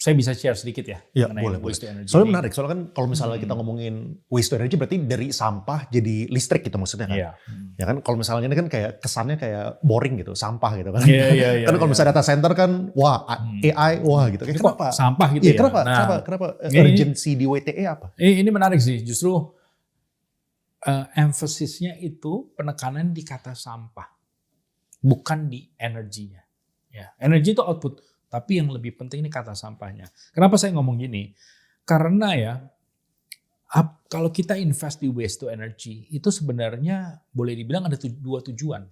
Saya bisa share sedikit ya Ya, mengenai boleh. waste to energy. Soalnya ini. menarik, soalnya kan kalau misalnya kita ngomongin waste to energy berarti dari sampah jadi listrik gitu maksudnya kan. Iya. Ya kan kalau misalnya ini kan kayak kesannya kayak boring gitu, sampah gitu kan. Iya. Kan kalau misalnya data center kan wah AI wah gitu. Ini Kenapa? kok sampah gitu Iya, ya? kenapa ini- urgency di WTE apa? Ini menarik sih, justru emphasisnya itu penekanan di kata sampah, bukan di energinya. Ya, energi itu output, tapi yang lebih penting ini kata sampahnya. Kenapa saya ngomong gini? Karena ya, kalau kita invest di waste to energy, itu sebenarnya boleh dibilang ada dua tujuan.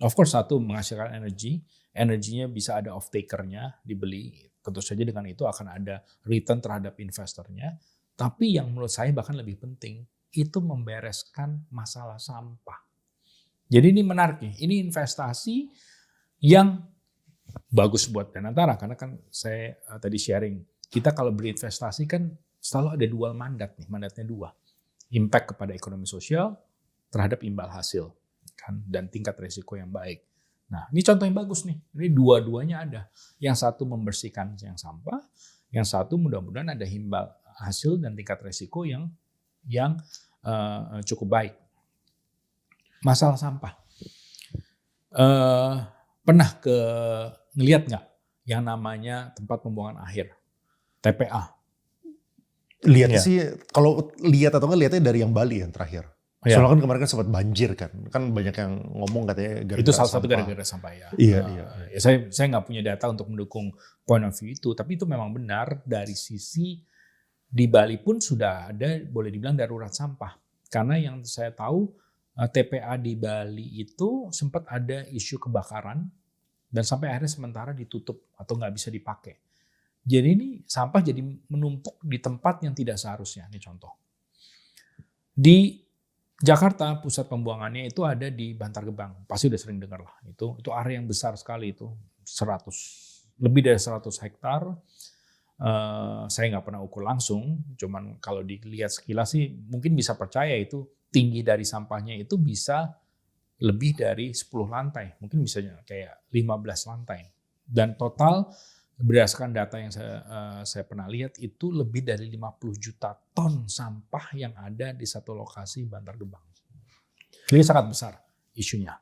Of course, satu menghasilkan energi, energinya bisa ada off takernya dibeli, tentu saja dengan itu akan ada return terhadap investornya. Tapi yang menurut saya bahkan lebih penting, itu membereskan masalah sampah. Jadi ini menarik nih, ini investasi yang bagus buat Danantara, karena kan saya tadi sharing, kita kalau berinvestasi kan selalu ada dual mandat nih, mandatnya dua. Impact kepada ekonomi sosial terhadap imbal hasil kan, dan tingkat resiko yang baik. Nah, ini contoh yang bagus nih. Ini dua-duanya ada. Yang satu membersihkan yang sampah, yang satu mudah-mudahan ada imbal hasil dan tingkat resiko yang cukup baik. Masalah sampah. Pernah ngelihat nggak yang namanya tempat pembuangan akhir, TPA? Lihat sih, kalau lihat atau nggak lihatnya dari yang Bali yang terakhir. Ya. Soalnya kan kemarin kan sempat banjir kan banyak yang ngomong katanya gara-gara itu salah satu sampah. gara-gara sampah ya. Iya. Ya saya nggak punya data untuk mendukung point of view itu, tapi itu memang benar dari sisi di Bali pun sudah ada boleh dibilang darurat sampah. Karena yang saya tahu TPA di Bali itu sempat ada isu kebakaran dan sampai akhirnya sementara ditutup atau nggak bisa dipakai. Jadi ini sampah jadi menumpuk di tempat yang tidak seharusnya. Ini contoh. Di Jakarta pusat pembuangannya itu ada di Bantar Gebang. Pasti udah sering dengar lah. Itu area yang besar sekali itu. Lebih dari 100 hektar. Saya nggak pernah ukur langsung. Cuman kalau dilihat sekilas sih mungkin bisa percaya itu tinggi dari sampahnya itu bisa lebih dari 10 lantai. Mungkin bisa kayak 15 lantai. Dan total berdasarkan data yang saya pernah lihat itu lebih dari 50 juta ton sampah yang ada di satu lokasi Bantar Gebang. Jadi sangat besar isunya.